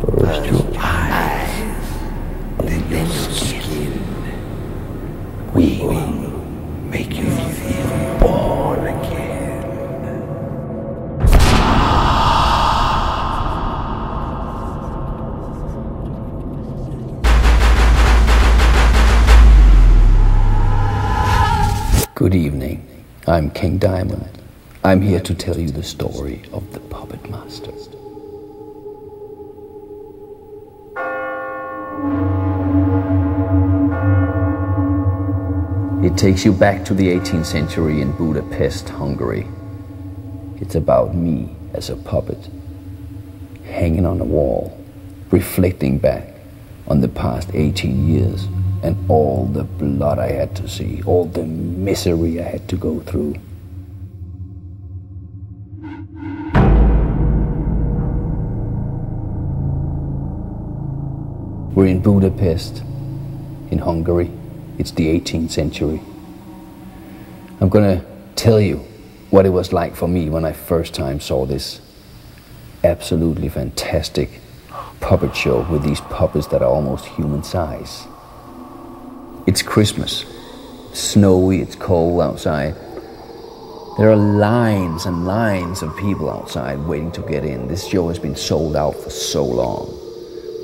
First your eyes, then your skin. We will make you feel born again. Good evening. I'm King Diamond. I'm here to tell you the story of the Puppet Master. It takes you back to the 18th century in Budapest, Hungary. It's about me as a puppet, hanging on a wall, reflecting back on the past 18 years and all the blood I had to see, all the misery I had to go through. We're in Budapest, in Hungary. It's the 18th century. I'm gonna tell you what it was like for me when I first time saw this absolutely fantastic puppet show with these puppets that are almost human size. It's Christmas, snowy, it's cold outside. There are lines and lines of people outside waiting to get in. This show has been sold out for so long.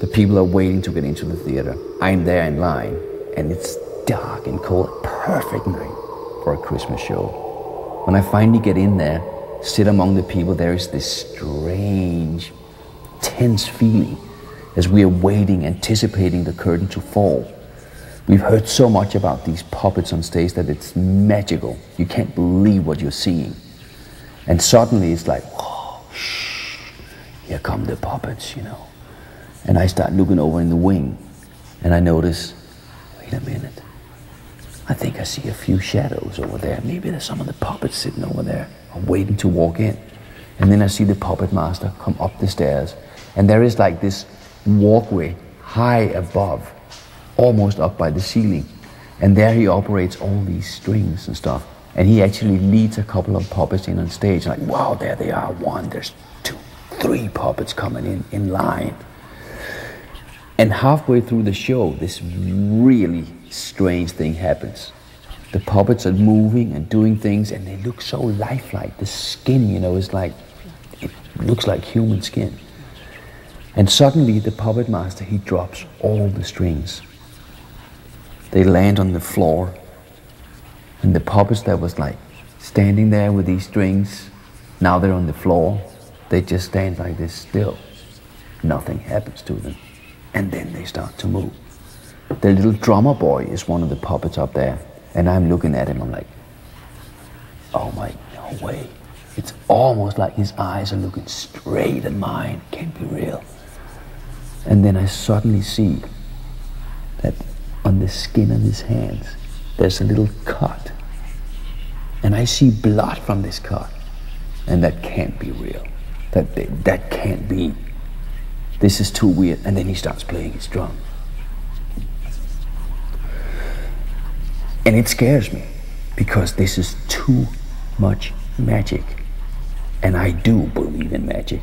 The people are waiting to get into the theater. I'm there in line, and it's dark and cold, perfect night for a Christmas show. When I finally get in there, sit among the people, there is this strange, tense feeling as we are waiting, anticipating the curtain to fall. We've heard so much about these puppets on stage that it's magical. You can't believe what you're seeing. And suddenly it's like, whoa, shh, here come the puppets, you know. And I start looking over in the wing, and I notice, wait a minute, I think I see a few shadows over there. Maybe there's some of the puppets sitting over there, waiting to walk in. And then I see the puppet master come up the stairs, and there is like this walkway high above, almost up by the ceiling. And there he operates all these strings and stuff. And he actually leads a couple of puppets in on stage. Like, wow, there they are. One, there's two, three puppets coming in line. And halfway through the show, this really strange thing happens. The puppets are moving and doing things, and they look so lifelike. The skin, you know, is like, it looks like human skin. And suddenly the puppet master, he drops all the strings. They land on the floor, and the puppets that was like standing there with these strings, now they're on the floor. They just stand like this still. Nothing happens to them. And then they start to move. The little drummer boy is one of the puppets up there, and I'm looking at him, I'm like, oh my, no way. It's almost like his eyes are looking straight at mine. Can't be real. And then I suddenly see that on the skin of his hands, there's a little cut. And I see blood from this cut. And that can't be real. That can't be. This is too weird. And then he starts playing his drum. And it scares me because this is too much magic. And I do believe in magic.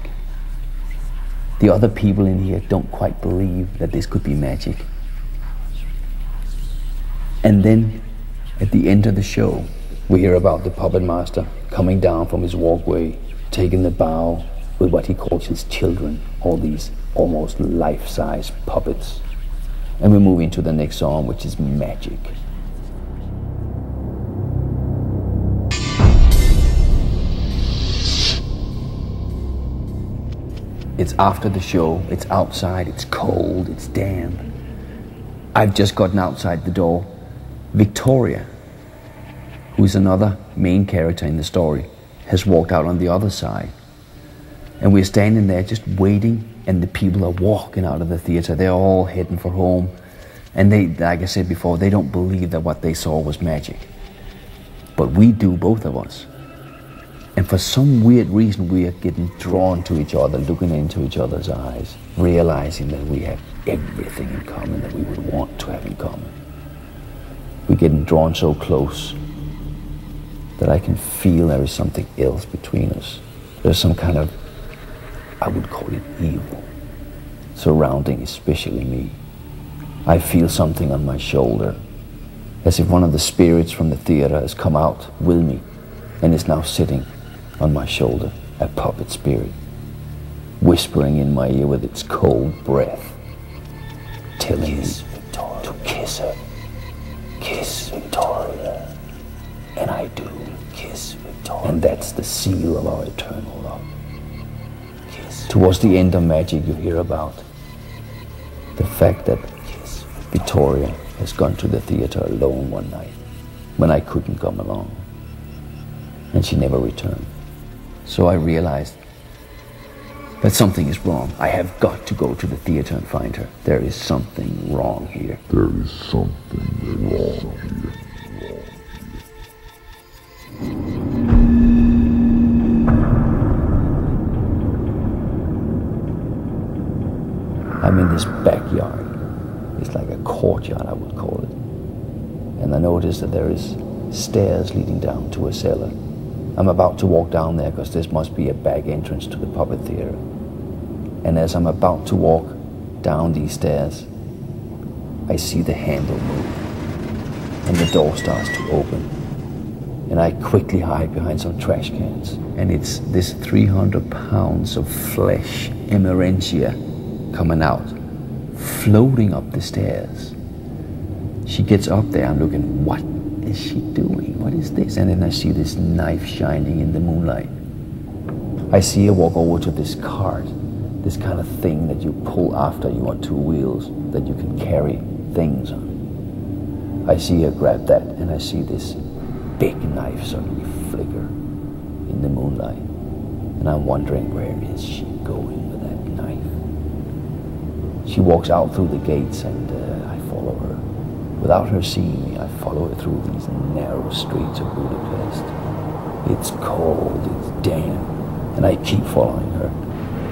The other people in here don't quite believe that this could be magic. And then at the end of the show, we hear about the puppet master coming down from his walkway, taking the bow with what he calls his children, all these almost life-size puppets. And we're moving to the next song, which is Magic. It's after the show, it's outside, it's cold, it's damp. I've just gotten outside the door. Victoria, who is another main character in the story, has walked out on the other side. And we're standing there just waiting, and the people are walking out of the theater. They're all heading for home. And they, like I said before, they don't believe that what they saw was magic. But we do, both of us. And for some weird reason, we are getting drawn to each other, looking into each other's eyes, realizing that we have everything in common that we would want to have in common. We're getting drawn so close that I can feel there is something else between us. There's some kind of, I would call it evil, surrounding especially me. I feel something on my shoulder, as if one of the spirits from the theater has come out with me and is now sitting on my shoulder, a puppet spirit, whispering in my ear with its cold breath, telling me to kiss her. Kiss Victoria. And I do. Kiss Victoria. And that's the seal of our eternal love. Kiss. Towards the end of Magic, you hear about the fact that Victoria has gone to the theater alone one night when I couldn't come along, and she never returned. So I realized that something is wrong. I have got to go to the theater and find her. There is something wrong here. There is something wrong here. I'm in this backyard. It's like a courtyard, I would call it. And I notice that there is stairs leading down to a cellar. I'm about to walk down there because this must be a back entrance to the puppet theater. And as I'm about to walk down these stairs, I see the handle move and the door starts to open. And I quickly hide behind some trash cans. And it's this 300 pounds of flesh, emerentia, coming out, floating up the stairs. She gets up there, I'm looking, what is she doing? What is this? And then I see this knife shining in the moonlight. I see her walk over to this cart, this kind of thing that you pull after you on two wheels, that you can carry things on. I see her grab that, and I see this big knife suddenly flicker in the moonlight. And I'm wondering, where is she going with that knife? She walks out through the gates, and I follow her. Without her seeing me, I follow her through these narrow streets of Budapest. It's cold, it's damp, and I keep following her,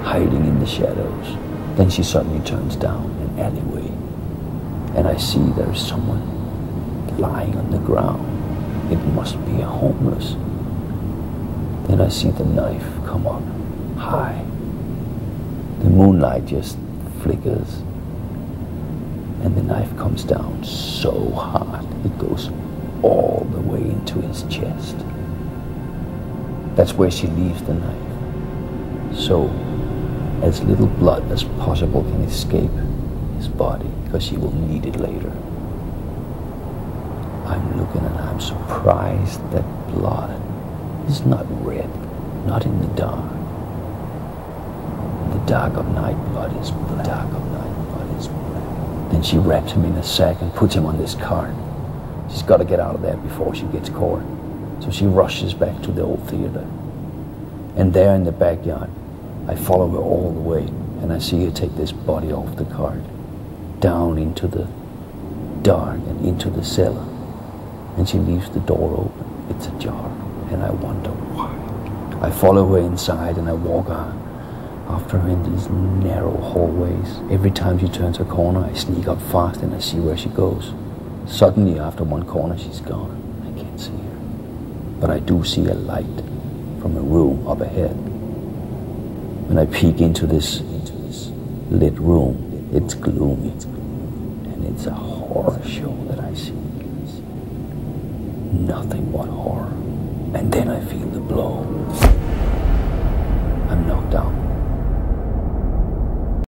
hiding in the shadows. Then she suddenly turns down an alleyway, and I see there's someone lying on the ground. It must be a homeless. Then I see the knife come up high. The moonlight just flickers, and the knife comes down so hard it goes all the way into his chest. That's where she leaves the knife, so as little blood as possible can escape his body, because she will need it later. I'm looking and I'm surprised that blood is not red, not in the dark. In the dark of night, blood is black. Dark of night, blood is black. Then she wraps him in a sack and puts him on this cart. She's got to get out of there before she gets caught. So she rushes back to the old theater. And there in the backyard, I follow her all the way, and I see her take this body off the cart, down into the dark and into the cellar. And she leaves the door open. It's ajar, and I wonder why. I follow her inside, and I walk on after her in these narrow hallways. Every time she turns a corner, I sneak up fast and I see where she goes. Suddenly, after one corner, she's gone. I can't see her. But I do see a light from a room up ahead. When I peek into this lit room, it's gloomy, and it's a horror show that I see. Nothing but horror. And then I feel the blow. I'm knocked out.